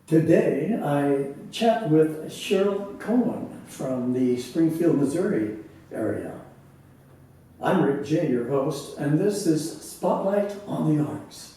Today, I chat with Cheryl Coen from the Springfield, Missouri area. I'm Rick J., your host, and this is Spotlight on the Arts.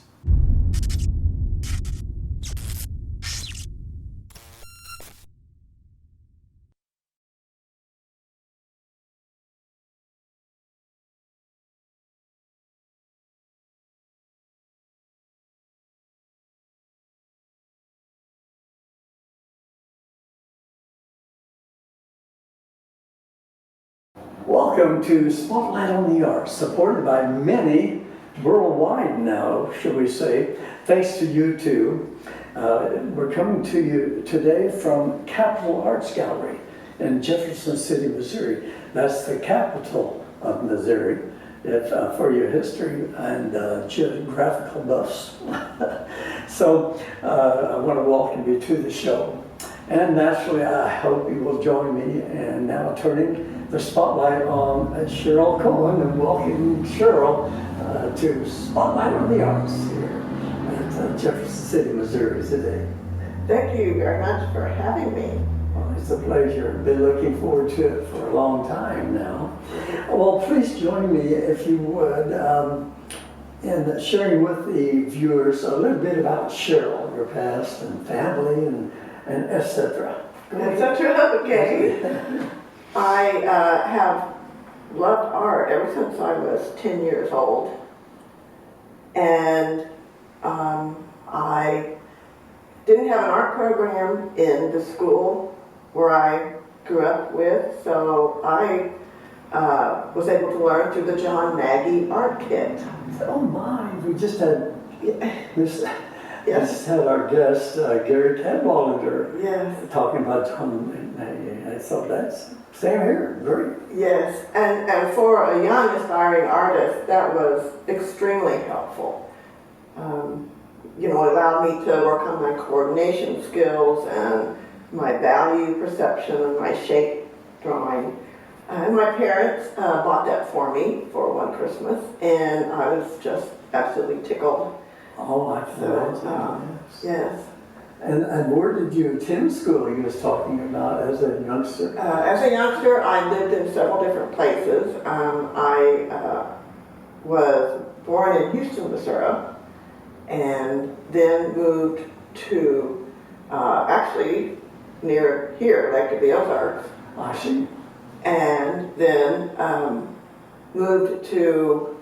Welcome to Spotlight on the Arts, supported by many worldwide now, shall we say, thanks to you too. We're coming to you today from Capitol Arts Gallery in Jefferson City, Missouri. That's the capital of Missouri, for your history and geographical buffs. So I want to welcome you to the show. And naturally, I hope you will join me in now turning the spotlight on Cheryl Coen, and welcome Cheryl to Spotlight on the Arts here at Jefferson City, Missouri today. Thank you very much for having me. Well, it's a pleasure. Been looking forward to it for a long time now. Well, please join me, if you would, in sharing with the viewers a little bit about Cheryl, your past and family and etc. Etc. Okay. I have loved art ever since I was 10 years old. And I didn't have an art program in the school where I grew up with, so I was able to learn through the John Maggie art kit. Oh my, we just had this. Yes. Just had our guest, Gary Cadwallader, Yes. talking about John Maggie. So that's same here, great. Yes, and for a young aspiring artist, that was extremely helpful. It allowed me to work on my coordination skills and my value perception and my shape drawing. And my parents bought that for me for one Christmas, and I was just absolutely tickled. Oh, I can imagine. Yes. And where did you attend school? You was talking about as a youngster. As a youngster, I lived in several different places. I was born in Houston, Missouri, and then moved to actually near here, Lake of the Ozarks. I see. And then moved to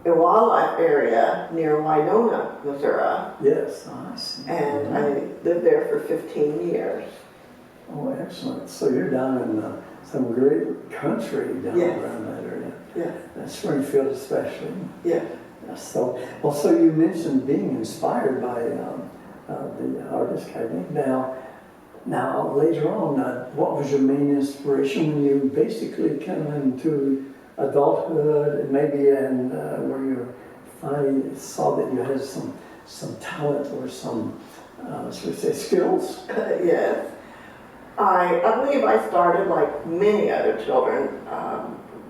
a wildlife area near Winona, Missouri. Yes, I see. And I lived there for 15 years. Oh, excellent. So you're down in some great country down Yes. around that area. Yes. Springfield especially. Yes. So you mentioned being inspired by the Artist Academy. Now later on, what was your main inspiration when you basically came into adulthood, and maybe where you finally saw that you had some talent or some, should we say, skills? Yes. I believe I started like many other children,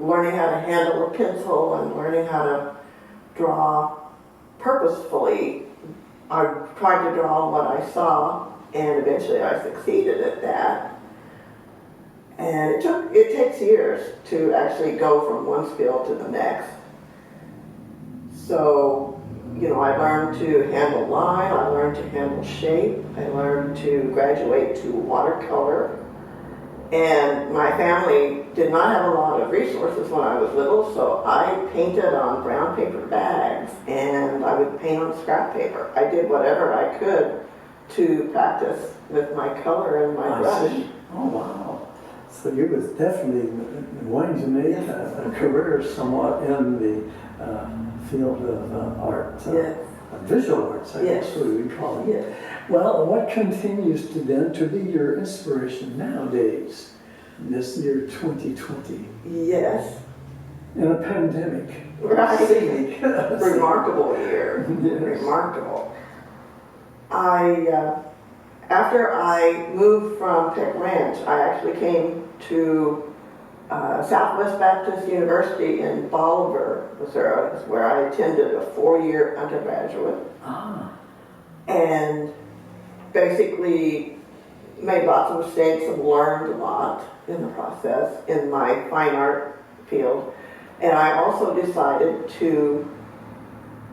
learning how to handle a pencil and learning how to draw purposefully. I tried to draw what I saw, and eventually I succeeded at that. And it takes years to actually go from one skill to the next. So, I learned to handle line, I learned to handle shape, I learned to graduate to watercolor. And my family did not have a lot of resources when I was little, so I painted on brown paper bags and I would paint on scrap paper. I did whatever I could to practice with my color and my brush. See. Oh, wow. So you was definitely wanting to make a career somewhat in the field of art, visual arts, I guess we would call it. Yes. Well, what continues to be your inspiration nowadays, in this year 2020? Yes. In a pandemic. Right. Scenic. Remarkable year. Yes. Remarkable. After I moved from Peck Ranch, I actually came to Southwest Baptist University in Bolivar, Missouri, where I attended a 4-year undergraduate. Ah. And basically made lots of mistakes and learned a lot in the process in my fine art field. And I also decided to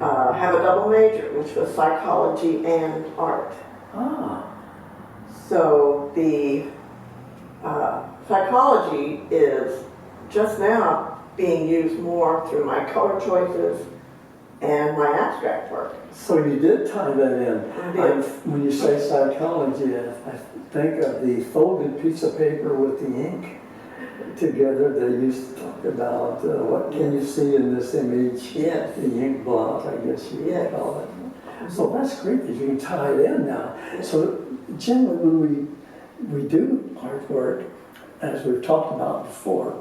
have a double major, which was psychology and art. Ah, So the psychology is just now being used more through my color choices and my abstract work. so you did tie that in. I did. When you say psychology, I think of the folded piece of paper with the ink together. They used to talk about what can you see in this image? Yes. The ink blot, I guess you would Yes. call it. So that's great that you can tie it in now. So generally when we do artwork, as we've talked about before,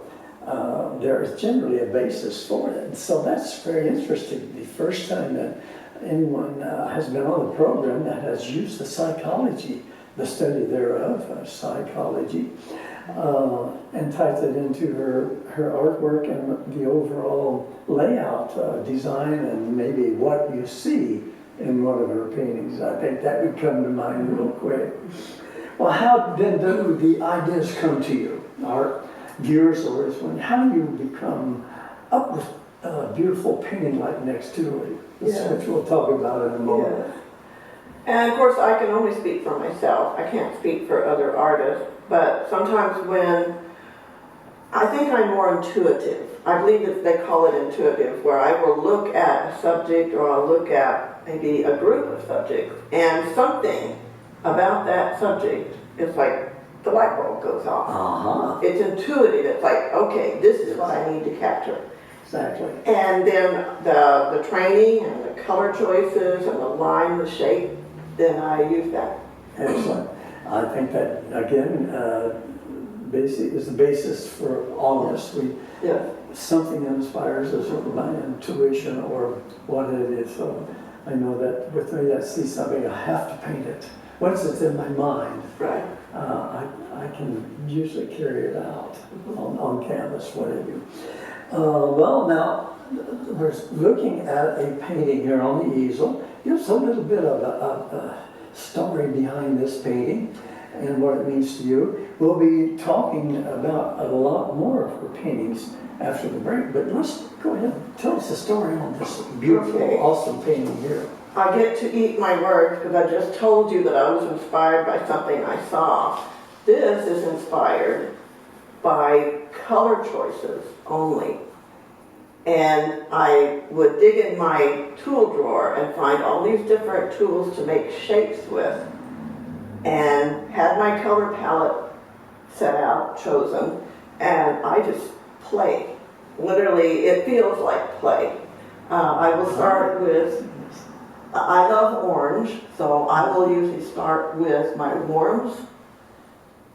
there is generally a basis for it. So that's very interesting. The first time that anyone has been on the program that has used the psychology, the study thereof, psychology, and ties it into her artwork and the overall layout, design, and maybe what you see in one of her paintings. I think that would come to mind real quick. Well, how then do the ideas come to you? Our viewers or listeners, how do you become up with a beautiful painting like next to it? Yeah. Which we'll talk about in a moment. Yes. And of course, I can only speak for myself. I can't speak for other artists. But sometimes when I think I'm more intuitive, I believe that they call it intuitive, where I will look at a subject or I'll look at maybe a group of subjects, and something about that subject is like the light bulb goes off. Uh-huh. It's intuitive. It's like, okay, this is what I need to capture. Exactly. And then the training and the color choices and the line, the shape, then I use that. Excellent. I think that, again, basic is the basis for all of us. Yes. Something inspires us by intuition or what it is. So I know that with me, I see something, I have to paint it. Once it's in my mind, Right. I can usually carry it out on canvas, what have you. Well, now, we're looking at a painting here on the easel. Give us a little bit of a story behind this painting and what it means to you. We'll be talking about a lot more of her paintings after the break, but let's go ahead and tell us the story on this beautiful, Okay. awesome painting here. I get to eat my words because I just told you that I was inspired by something I saw. This is inspired by color choices only. And I would dig in my tool drawer and find all these different tools to make shapes with, and had my color palette set out, chosen, and I just play. Literally, it feels like play. I will start with, I love orange, so I will usually start with my warms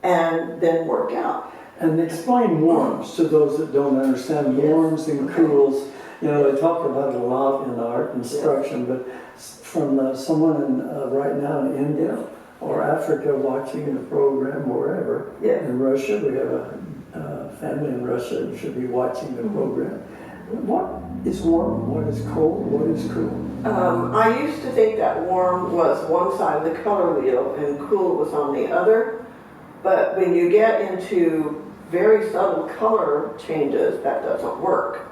and then work out. And explain warms to those that don't understand. Yes. Warms and cools, you know, they talk about it a lot in art instruction, but from someone right now in India or Africa watching the program, wherever, Yes. in Russia, we have a family in Russia who should be watching the program. What is warm? What is cold? What is cool? I used to think that warm was one side of the color wheel and cool was on the other, but when you get into very subtle color changes, that doesn't work.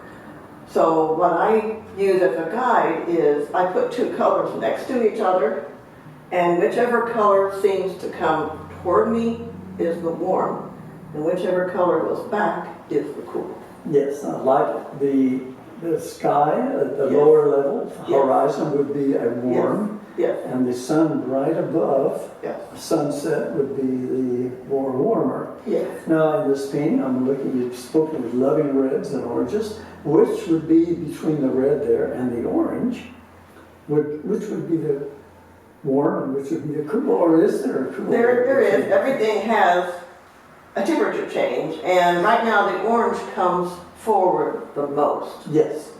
So what I use as a guide is I put two colors next to each other, and whichever color seems to come toward me is the warm, and whichever color goes back is the cool. Yes, like the sky at the Yes. lower level, Yes. horizon would be a warm, Yes, and the sun right above, yes, sunset would be the more warmer. yes. Now in this painting, I'm looking, you've spoken of loving reds and oranges. Which would be between the red there and the orange? Which would be the warm and which would be the cool? Or is there a cool? There is. Everything has a temperature change, and right now the orange comes forward the most. Yes.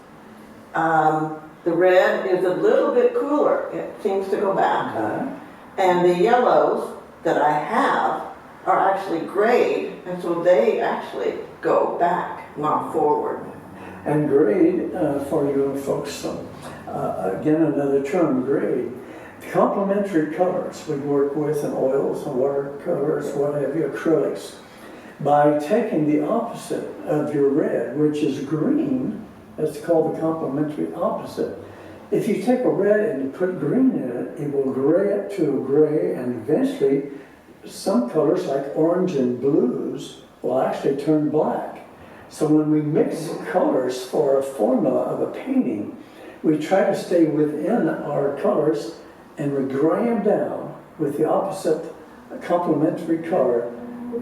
The red is a little bit cooler. It seems to go back. Okay. And the yellows that I have are actually grayed, and so they actually go back, not forward. And grade, for you folks, again, another term, grade. Complementary colors we work with in oils and watercolors, what have you, acrylics. By taking the opposite of your red, which is green, that's called the complementary opposite. If you take a red and you put green in it, it will gray it to a gray, and eventually some colors like orange and blues will actually turn black. So when we mix colors for a formula of a painting, we try to stay within our colors and we gray them down with the opposite complementary color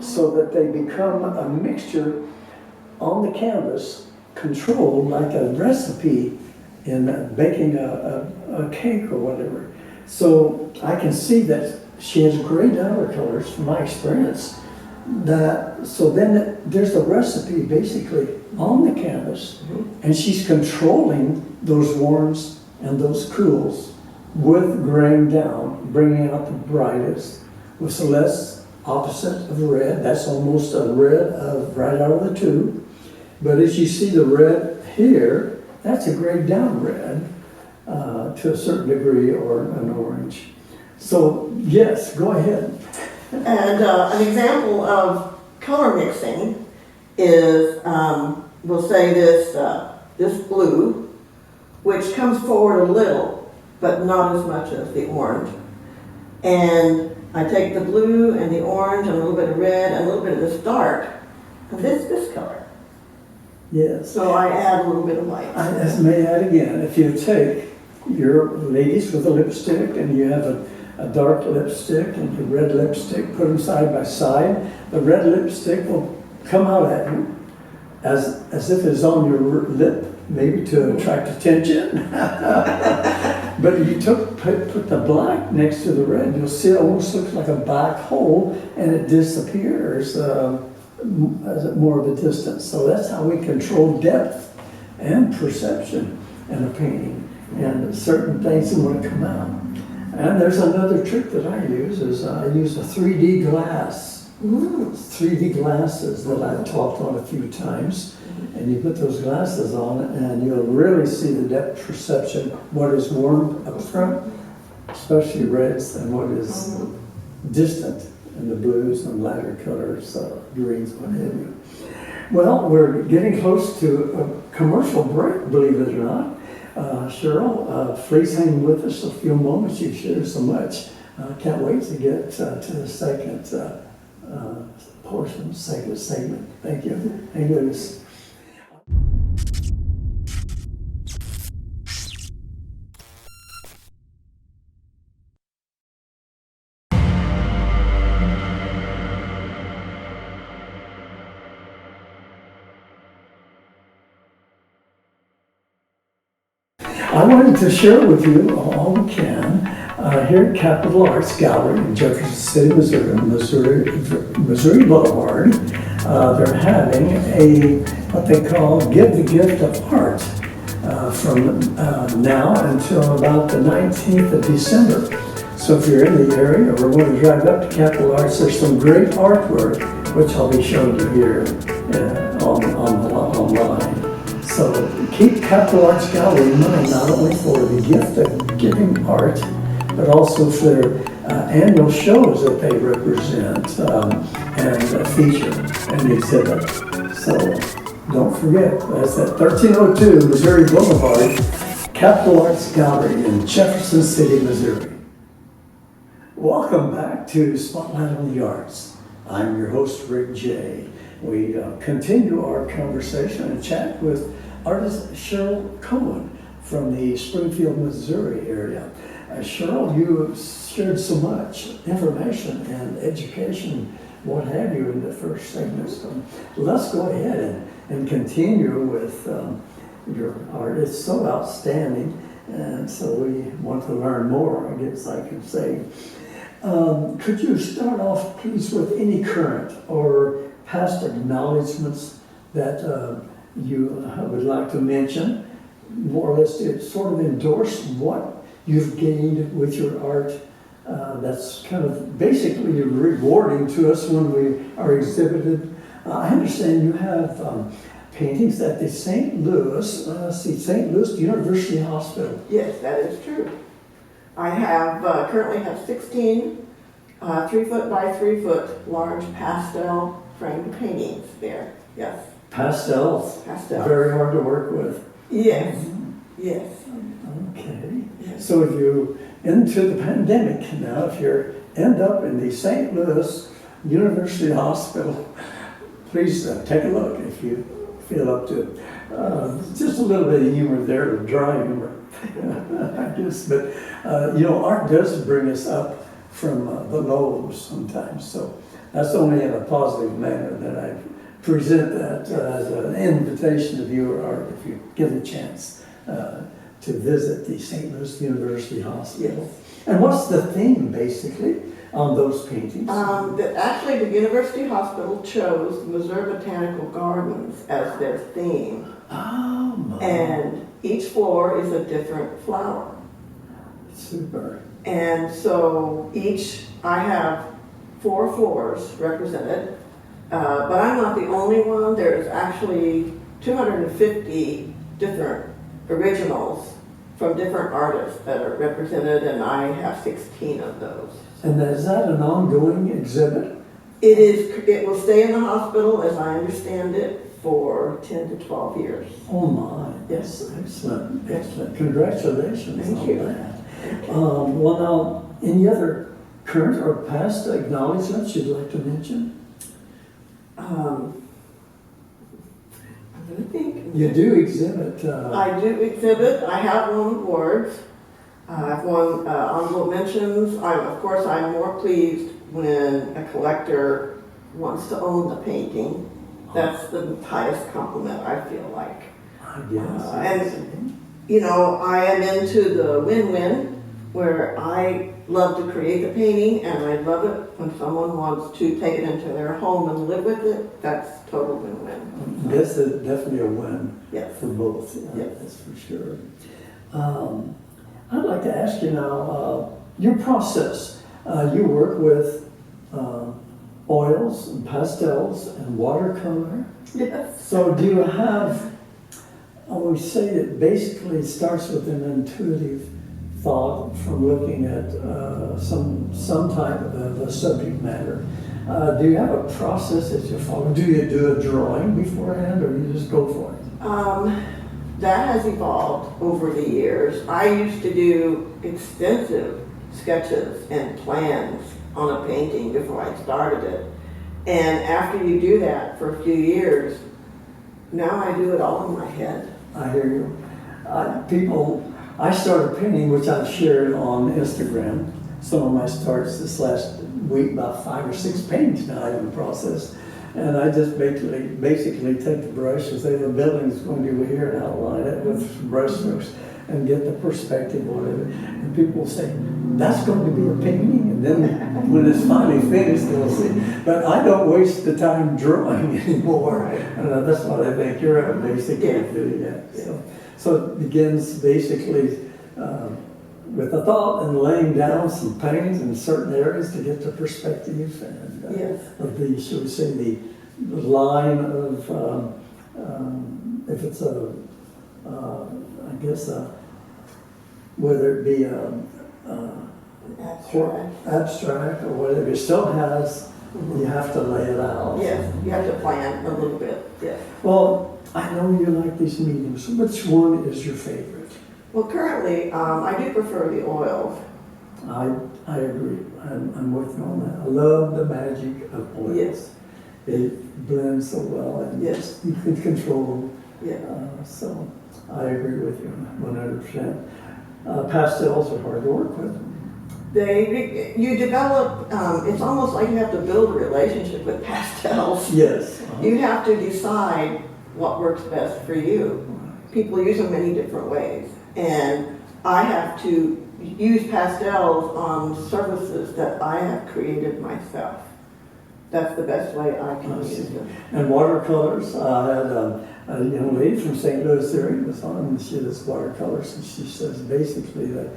so that they become a mixture on the canvas controlled like a recipe in baking a cake or whatever. So I can see that she has grayed down her colors from my experience. So then there's a recipe basically on the canvas, and she's controlling those warms and those cools with graying down, bringing out the brightest with the less opposite of red. That's almost a red of right out of the tube. But as you see the red here, that's a grayed down red to a certain degree, or an orange. So yes, go ahead. And an example of color mixing is, we'll say this blue, which comes forward a little, but not as much as the orange. And I take the blue and the orange and a little bit of red and a little bit of this dark, and this color. Yes. So I add a little bit of light. I may add again, if you take your ladies with a lipstick and you have a dark lipstick and your red lipstick, put them side by side, the red lipstick will come out at you as if it's on your lip, maybe to attract attention. But if you put the black next to the red, you'll see it almost looks like a black hole, and it disappears at more of a distance. So that's how we control depth and perception in a painting, and certain things that want to come out. And there's another trick that I use, is I use a 3D glass. 3D glasses that I've talked on a few times. And you put those glasses on and you'll really see the depth perception, what is warm up front, especially reds, and what is distant in the blues and lighter colors, greens, what have you. Well, we're getting close to a commercial break, believe it or not. Cheryl, please hang with us a few moments. You've shared so much. Can't wait to get to the second second segment. Thank you. Thank goodness. I wanted to share with you all we can here at Capitol Arts Gallery in Jefferson City, Missouri, Missouri Boulevard. They're having what they call Give the Gift of Art from now until about the 19th of December. So if you're in the area or want to drive up to Capitol Arts, there's some great artwork which I'll be showing you here online. So keep Capitol Arts Gallery in mind, not only for the gift of giving art, but also for their annual shows that they represent and feature and exhibit. So don't forget, that's at 1302 Missouri Boulevard, Capitol Arts Gallery in Jefferson City, Missouri. Welcome back to Spotlight on the Arts. I'm your host, Rick J. We continue our conversation and chat with artist Cheryl Coen from the Springfield, Missouri area. Cheryl, you have shared so much information and education, what have you, in the first segment. So let's go ahead and continue with your art. It's so outstanding, and so we want to learn more, I guess I can say. Could you start off, please, with any current or past acknowledgments that you would like to mention, more or less to sort of endorse what you've gained with your art? That's kind of basically rewarding to us when we are exhibited. I understand you have paintings at the St. Louis University Hospital. Yes, that is true. I have currently have 16 3-foot by 3-foot large pastel framed paintings there. Yes, Pastels, pastel. very hard to work with. Yes, yes. Okay. Yes. So if you, into the pandemic now, if you end up in the St. Louis University Hospital, please take a look if you feel up to it. Just a little bit of humor there, dry humor, I guess. But, art does bring us up from the lows sometimes. So that's only in a positive manner that I present that as an invitation to view our art if you get a chance to visit the St. Louis University Hospital. Yes. And what's the theme, basically, on those paintings? Actually, the University Hospital chose the Missouri Botanical Gardens as their theme. Oh, my. And each floor is a different flower. Super. And so I have 4 floors represented, but I'm not the only one. There's actually 250 different originals from different artists that are represented, and I have 16 of those. And is that an ongoing exhibit? It is. It will stay in the hospital, as I understand it, for 10 to 12 years. Oh, my. Yes. Excellent, excellent. Congratulations Thank on you. that. Well, now, any other current or past acknowledgments you'd like to mention? I'm going to think. You do exhibit. I do exhibit. I have won awards. I've won honorable mentions. Of course, I'm more pleased when a collector wants to own the painting. That's the highest compliment, I feel like. I guess. I am into the win-win, where I love to create the painting, and I love it when someone wants to take it into their home and live with it. That's total win-win. That's definitely a win Yes. for both. Yes. That's for sure. I'd like to ask you now, your process. You work with oils and pastels and watercolor. Yes. So do you have, we say it basically starts with an intuitive thought from looking at some type of a subject matter. Do you have a process that you follow? Do you do a drawing beforehand, or you just go for it? That has evolved over the years. I used to do extensive sketches and plans on a painting before I started it. And after you do that for a few years, now I do it all in my head. I hear you. I started painting, which I've shared on Instagram. Some of my starts this last week, about 5 or 6 paintings now in the process. And I just basically take the brush and say the building's going to be here and outline it with brush strokes and get the perspective on it. And people will say, that's going to be a painting. And then when it's finally finished, they'll see. But I don't waste the time drawing anymore. And that's what I think you're basically doing that. So it begins basically with a thought and laying down some paintings in certain areas to get the perspective and of the, shall we say, the line of, if it's whether it be abstract or whatever, it still has, you have to lay it out. Yes, you have to plan a little bit, yes. Well, I know you like these mediums. Which one is your favorite? Well, currently, I do prefer the oils. I agree. I'm with you on that. I love the magic of oils. Yes. It blends so well, and yes, you can control them. Yeah. So I agree with you 100%. Pastels are hard to work with. You develop, it's almost like you have to build a relationship with pastels. Yes. You have to decide what works best for you. People use them many different ways. And I have to use pastels on surfaces that I have created myself. That's the best way I can use them. And watercolors, I had a young lady from St. Louis there was on, and she does watercolors, and she says basically that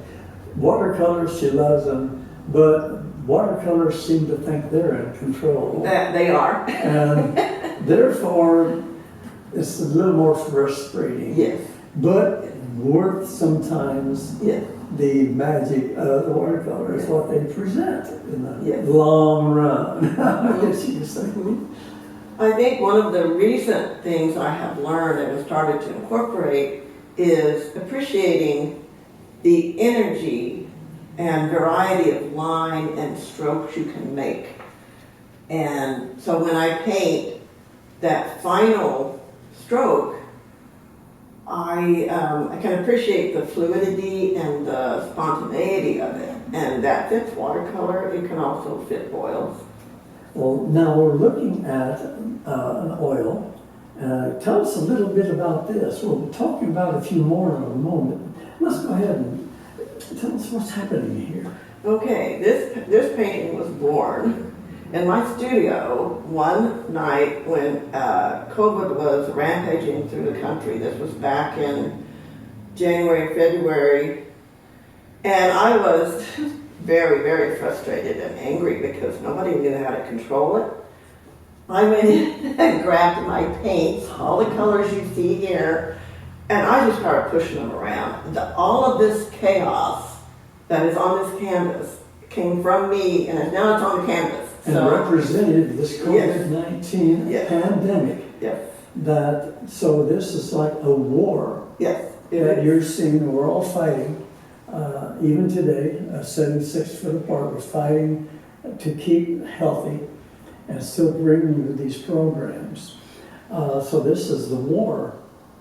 watercolors, she loves them, but watercolors seem to think they're in control. That they are. And therefore, it's a little more frustrating. Yes. But worth sometimes yes, the magic of the watercolor is what they present in the Yes. long run, I guess you could say. I think one of the recent things I have learned and have started to incorporate is appreciating the energy and variety of line and strokes you can make. And so when I paint that final stroke, I can appreciate the fluidity and the spontaneity of it. And that fits watercolor. It can also fit oils. Well, now we're looking at an oil. Tell us a little bit about this. We'll be talking about a few more in a moment. Let's go ahead and tell us what's happening here. Okay, this painting was born in my studio one night when COVID was rampaging through the country. This was back in January, February, and I was very, very frustrated and angry because nobody knew how to control it. I went in and grabbed my paints, all the colors you see here, and I just started pushing them around. All of this chaos that is on this canvas came from me, and now it's on the canvas. And represented this COVID-19 Yes. pandemic. Yes. So this is like a war Yes. that you're seeing. We're all fighting. Even today, 76 foot apart, we're fighting to keep healthy and still bring you these programs. So this is the war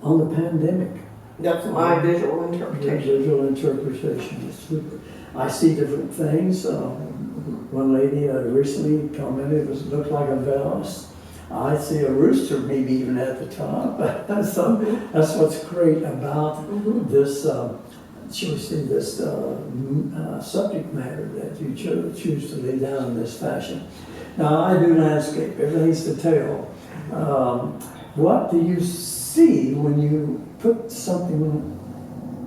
on the pandemic. That's my visual Your interpretation. visual interpretation is super. I see different things. One lady recently commented it looked like a vase. I see a rooster maybe even at the top. So that's what's great about this, shall we say, this subject matter that you choose to lay down in this fashion. Now, I do landscape, everything's detail. What do you see when you put something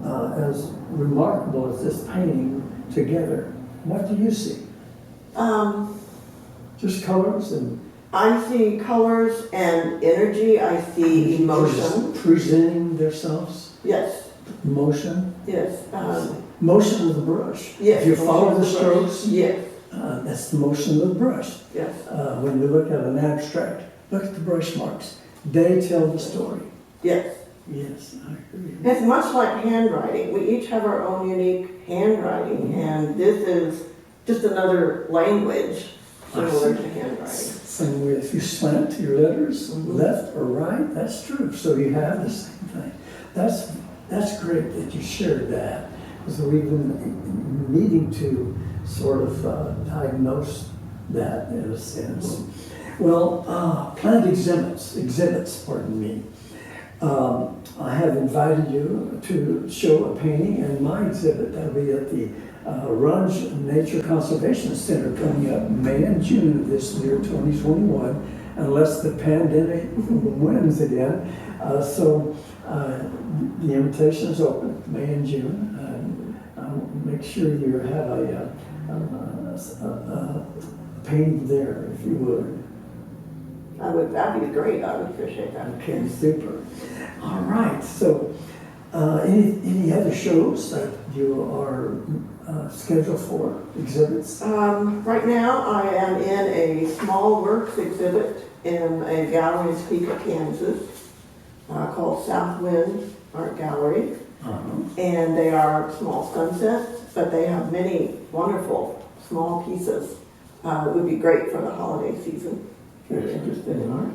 as remarkable as this painting together? What do you see? Just colors and I see colors and energy. I see emotion. presenting themselves. Yes. Motion. Yes. Motion of the brush. Yes. If you follow the strokes, Yes. that's the motion of the brush. Yes. When you look at an abstract, look at the brush marks. They tell the story. Yes. Yes, I agree. It's much like handwriting. We each have our own unique handwriting, and this is just another language similar to handwriting. Same way if you slant your letters left or right, that's true. So you have the same thing. That's great that you shared that, because we've been needing to sort of diagnose that in a sense. Well, planned exhibits, pardon me. I have invited you to show a painting in my exhibit. That'll be at the Runge Nature Conservation Center coming up May and June of this year, 2021, unless the pandemic wins again. So the invitation is open, May and June. Make sure you have a painting there, if you would. That'd be great. I would appreciate that. Okay, super. All right. So, any other shows that you are scheduled for, exhibits? Right now, I am in a small works exhibit in a gallery in Topeka, Kansas, called Southwind Art Gallery. And they are small sunsets, but they have many wonderful small pieces. It would be great for the holiday season. If you're interested in art.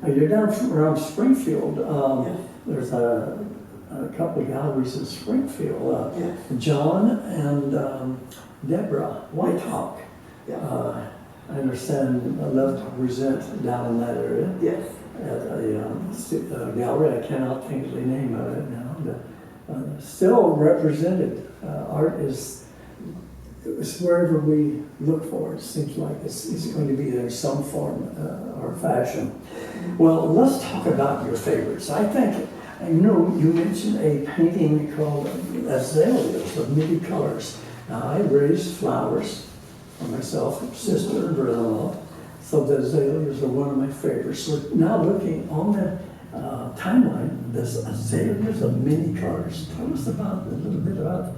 You're down around Springfield. Yes. There's a couple of galleries in Springfield. Yes. John and Deborah Whitehawk. Yeah. I understand love to present down in that area. Yes. At a gallery. I cannot think of the name of it now. But, still represented. Art is wherever we look for it. Seems like it's going to be there in some form or fashion. Well, let's talk about your favorites. I think, you mentioned a painting called Azaleas of many colors. Now, I raised flowers for myself, sister, and brother-in-law, so the azaleas are one of my favorites. So now looking on the timeline, this azaleas of many colors. Tell us a little bit about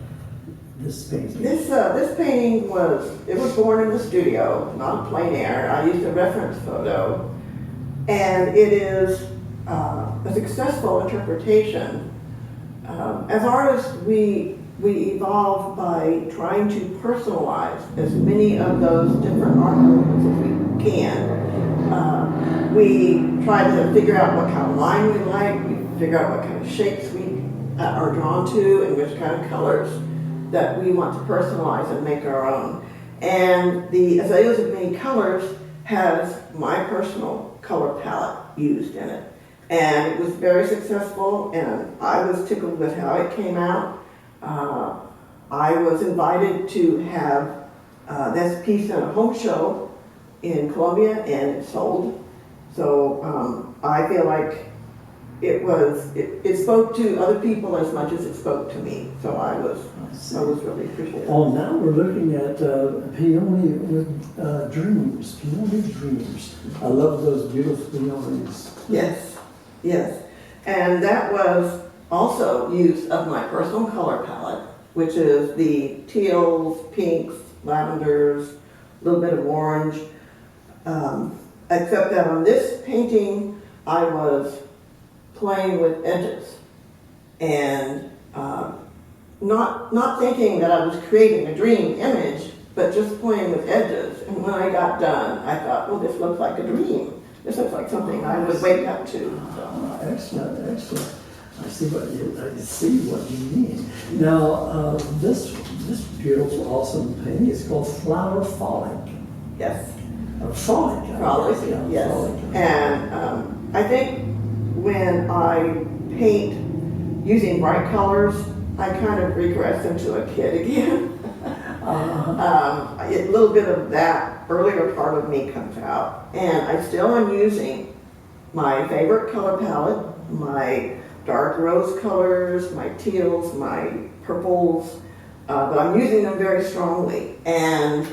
this painting? This painting was born in the studio, not a plein air. I used a reference photo, and it is a successful interpretation. As artists, we evolve by trying to personalize as many of those different art movements as we can. We try to figure out what kind of line we like, we figure out what kind of shapes we are drawn to, and which kind of colors that we want to personalize and make our own. And the Azaleas of Many Colors has my personal color palette used in it. And it was very successful, and I was tickled with how it came out. I was invited to have this piece in a home show in Columbia, and it sold. So I feel like it spoke to other people as much as it spoke to me. So I was really appreciative. Oh, now we're looking at peony with dreams, peony dreams. I love those beautiful peonies. Yes. And that was also use of my personal color palette, which is the teals, pinks, lavenders, a little bit of orange. Except that on this painting, I was playing with edges and not thinking that I was creating a dream image, but just playing with edges. And when I got done, I thought, well, this looks like a dream. This looks like something I would wake up to. So. Excellent. I see what you mean. Now, this beautiful, awesome painting is called Flower Frolic. Yes. Frolic. Yes. Frolic. And I think when I paint using bright colors, I kind of regress into a kid again. A little bit of that earlier part of me comes out, and I still am using my favorite color palette, my dark rose colors, my teals, my purples, but I'm using them very strongly. And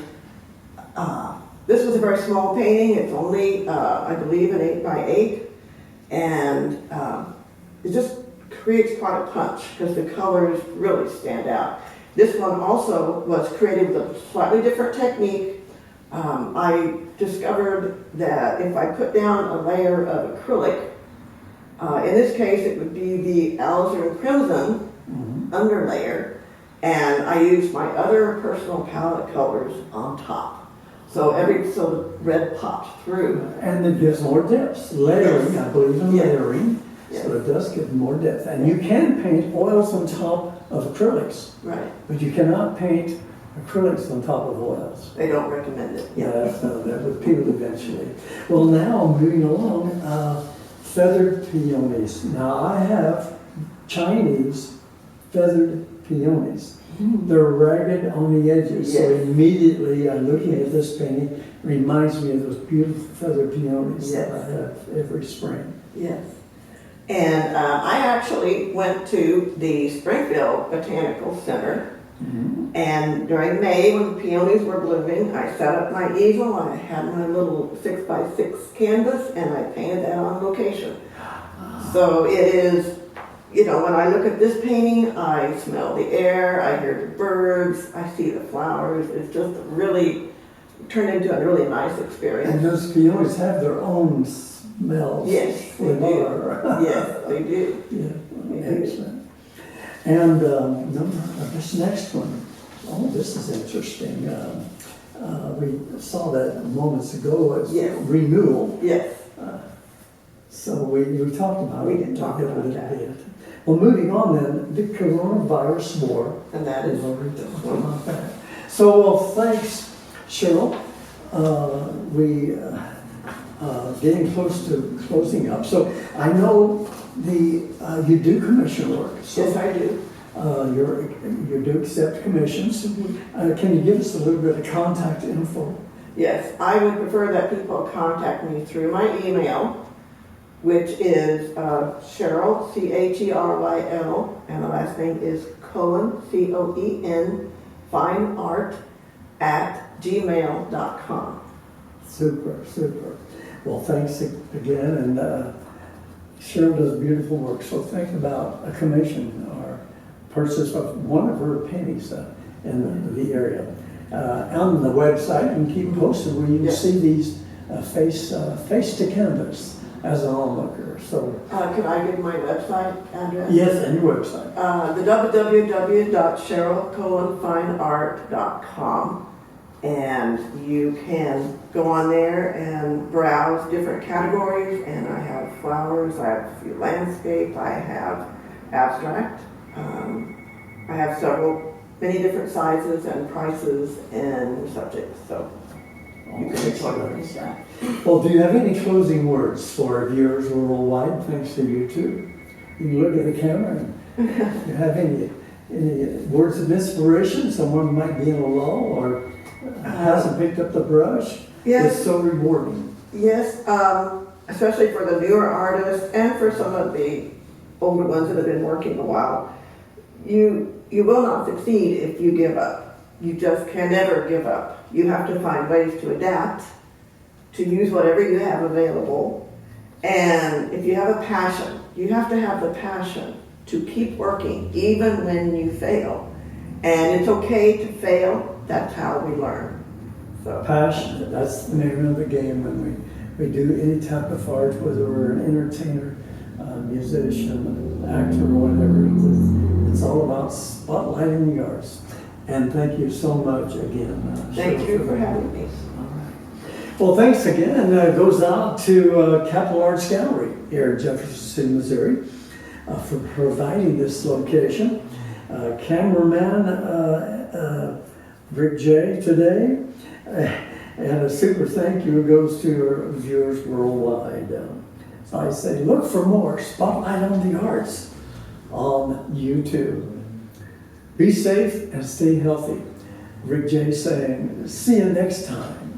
this was a very small painting. It's only, I believe, an 8x8, and it just creates quite a punch because the colors really stand out. This one also was created with a slightly different technique. I discovered that if I put down a layer of acrylic, in this case it would be the alizarin crimson underlayer, and I used my other personal palette colors on top. So the red pops through. And it gives more depth. Layering, Yes. I believe in layering. Yes. So it does give more depth. And you can paint oils on top of acrylics, Right. but you cannot paint acrylics on top of oils. They don't recommend it. That would peel eventually. Well, now moving along, feathered peonies. Now I have Chinese feathered peonies. They're ragged on the edges, so Yes. immediately looking at this painting reminds me of those beautiful feathered peonies that I have every spring. Yes. And I actually went to the Springfield Botanical Center, and during May when the peonies were blooming, I set up my easel, I had my little 6x6 canvas, and I painted that on location. So it is, when I look at this painting, I smell the air, I hear the birds, I see the flowers. It's just really turned into a really nice experience. And those peonies have their own smells. Yes, they do. Yes, they do. Yeah, excellent. And this next one, this is interesting. We saw that moments ago. It's renewal. Yes. So we talked about it. We did talk about that. Well, moving on then, the coronavirus war. And that is already talked about that. So, well, thanks, Cheryl. We getting close to closing up. So I know you do commission work. So, Yes, I do. You do accept commissions. Can you give us a little bit of contact info? Yes, I would prefer that people contact me through my email, which is Cheryl, Cheryl, and the last name is Coen, Coen, fineart @gmail.com. Super. Well, thanks again, and Cheryl does beautiful work. So think about a commission or purchase of one of her paintings in the area. On the website, you can keep posted where you can Yeah. see these face to canvas as an onlooker. So Can I give my website address? yes, and your website. The www.CherylCoenFineArt.com, and you can go on there and browse different categories, and I have flowers, I have a few landscape, I have abstract. I have many different sizes and prices and subjects, so you can take a look at that. Well, do you have any closing words for our viewers worldwide, thanks to YouTube? You can look at the camera and you have any words of inspiration? Someone might be in a lull or hasn't picked up the brush. Yes. It's so rewarding. Yes, especially for the newer artists and for some of the older ones that have been working a while. You will not succeed if you give up. You just can never give up. You have to find ways to adapt, to use whatever you have available. And if you have a passion, you have to have the passion to keep working even when you fail. And it's okay to fail. That's how we learn. So Passionate, that's the name of the game when we do any type of art, whether we're an entertainer, musician, actor, or whatever. It's all about spotlighting the arts. And thank you so much again. thank Cheryl, you for having me. All right. Well, thanks again. Goes out to Capital Arts Gallery here in Jefferson City, Missouri, for providing this location. Cameraman Rick J today. And a super thank you goes to our viewers worldwide. So I say, look for more Spotlight on the Arts on YouTube. Be safe and stay healthy. Rick J saying, see you next time.